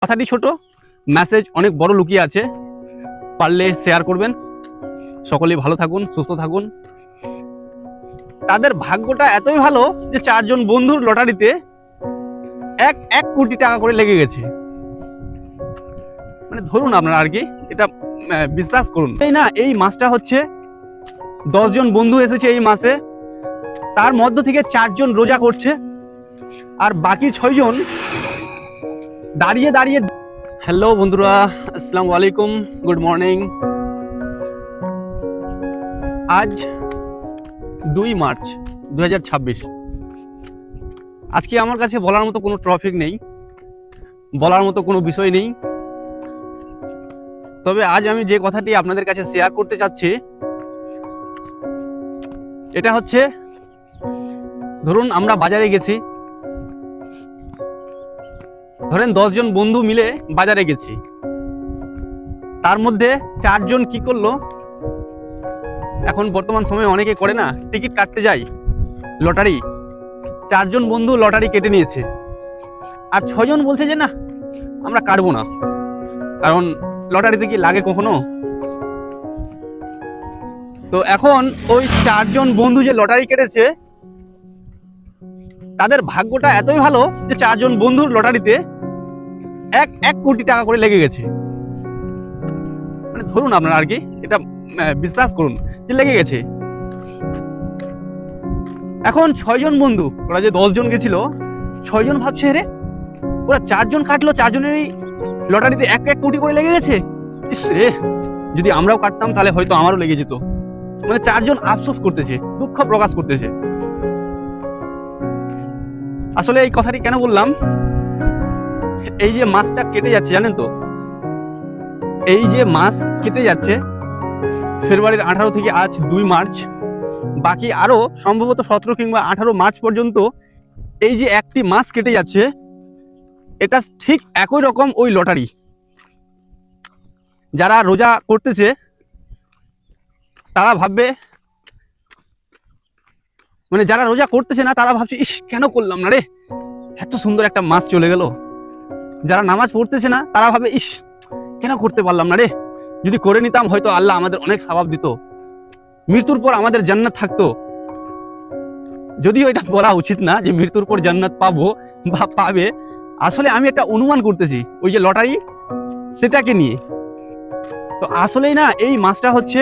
কথাটি ছোট, মেসেজ অনেক বড় লুকিয়ে আছে। পারলে শেয়ার করবেন। সকলেই ভালো থাকুন, সুস্থ থাকুন। তাদের ভাগ্যটা এতই ভালো যে 4 জন বন্ধুর লটারিতে এক কোটি টাকা করে লেগে গেছে। মানে ধরুন আপনারা আর কি, এটা বিশ্বাস করুন। এই না, এই মাসটা হচ্ছে 10 জন বন্ধু এসেছে এই মাসে, তার মধ্য থেকে 4 জন রোজা করছে আর বাকি 6 জন দাঁড়িয়ে দাঁড়িয়ে। হ্যালো বন্ধুরা, আসসালামু আলাইকুম, গুড মর্নিং। আজ 2 মার্চ 2026। আজকে আমার কাছে বলার মতো কোনো টপিক নেই, বলার মতো কোনো বিষয় নেই। তবে আজ আমি যে কথাটি আপনাদের কাছে শেয়ার করতে চাচ্ছি, এটা হচ্ছে, ধরুন আমরা বাজারে গেছি, ধরেন 10 জন বন্ধু মিলে বাজারে গেছি, তার মধ্যে 4 জন কি করলো, এখন বর্তমান সময়ে অনেকে করে না, টিকিট কাটতে যায় লটারি। 4 জন বন্ধু লটারি কেটে নিয়েছে আর 6 জন বলছে যে না, আমরা কাটবো না, কারণ লটারিতে কি লাগে কখনো। তো এখন ওই 4 জন বন্ধু যে লটারি কেটেছে, তাদের ভাগ্যটা এতই ভালো যে 4 জন বন্ধুর লটারিতে এক কোটি টাকা করে লেগে গেছে। মানে ধরুন আপনারা আর কি, এটা বিশ্বাস করুন যে লেগে গেছে। এখন 6 জন বন্ধু, ওরা যে 10 জন গেছিল, 6 জন ভাবছে রে, ওরা 4 জন কাটলো, 4 জনেরই লটারিতে এক কোটি করে লেগে গেছে। ইস রে, যদি আমরাও কাটতাম তাহলে হয়তো আমারও লেগে যেত। মানে 4 জন আফসোস করতেছে, দুঃখ প্রকাশ করতেছে। আসলে এই কথাটি কেন বললাম, এই যে মাসটা কেটে যাচ্ছে জানেন তো, এই যে মাস কেটে যাচ্ছে ফেব্রুয়ারির 18 থেকে আজ 2 মার্চ, বাকি আরো সম্ভবত 17 কিংবা 18 মার্চ পর্যন্ত এই যে একটি মাস কেটে যাচ্ছে, এটা ঠিক একই রকম ওই লটারি। যারা রোজা করতেছে তারা ভাববে, মানে যারা রোজা করতেছে না তারা ভাবছে ইস কেন করলাম না রে, এত সুন্দর একটা মাস চলে গেল। যারা নামাজ পড়তেছে না তারা ভাবে ইস কেন করতে পারলাম না রে, যদি করে নিতাম হয়তো আল্লাহ আমাদের অনেক সওয়াব দিত, মৃত্যুর পর আমাদের জান্নাত থাকতো। যদিও এটা বলা উচিত না যে মৃত্যুর পর জান্নাত পাবো বা পাবে, আসলে আমি একটা অনুমান করতেছি ওই যে লটারি সেটাকে নিয়ে। তো আসলেই না, এই মাসটা হচ্ছে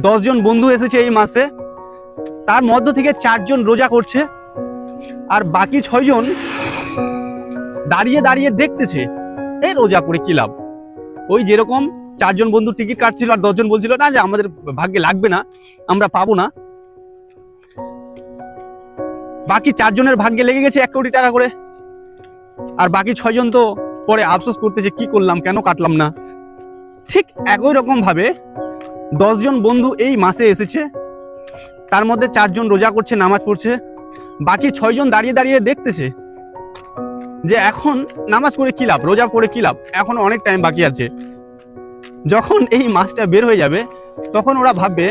10 জন বন্ধু এসেছে এই মাসে, তার মধ্য থেকে 4 জন রোজা করছে আর বাকি 6 জন দাঁড়িয়ে দাঁড়িয়ে দেখতেছে এই রোজা করে কি লাভ। ওই যেরকম 4 জন বন্ধু টিকিট কাটছিল আর 10 জন বলছিল না যে আমাদের ভাগ্যে লাগবে না, আমরা পাবো না, বাকি 4 জনের ভাগ্যে লেগে গেছে 1 কোটি টাকা করে। আর বাকি 6 জন তো পরে আফসোস করতেছে কি করলাম, কেন কাটলাম না। ঠিক একই রকম ভাবে 10 জন বন্ধু এই মাসে এসেছে, তার মধ্যে 4 জন রোজা করছে, নামাজ পড়ছে, বাকি 6 জন দাঁড়িয়ে দাঁড়িয়ে দেখতেছে যে এখন নামাজ করে কি লাভ, রোজা করে কি লাভ, এখন অনেক টাইম বাকি আছে। যখন এই মাসটা বের হয়ে যাবে তখন ওরা ভাববে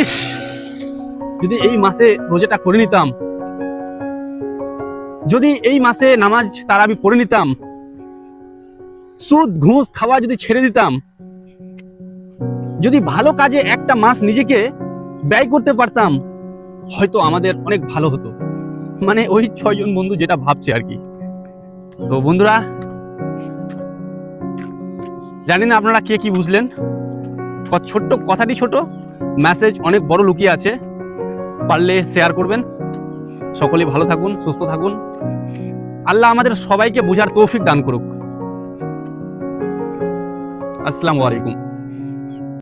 ইস যদি এই মাসে রোজাটা করে নিতাম, যদি এই মাসে নামাজ তারাবি পড়ে নিতাম, সুদ ঘুষ খাওয়া যদি ছেড়ে দিতাম, যদি ভালো কাজে একটা মাস নিজেকে ব্যয় করতে পারতাম, হয়তো আমাদের অনেক ভালো হতো। মানে ওই 6 জন বন্ধু যেটা ভাবছে আর কি। তো বন্ধুরা, জানি না আপনারা কে কি বুঝলেন। ছোট্ট কথাটি ছোট, মেসেজ অনেক বড় লুকিয়ে আছে। পারলে শেয়ার করবেন। সকলেই ভালো থাকুন, সুস্থ থাকুন। আল্লাহ আমাদের সবাইকে বোঝার তৌফিক দান করুক। আসসালামু আলাইকুম।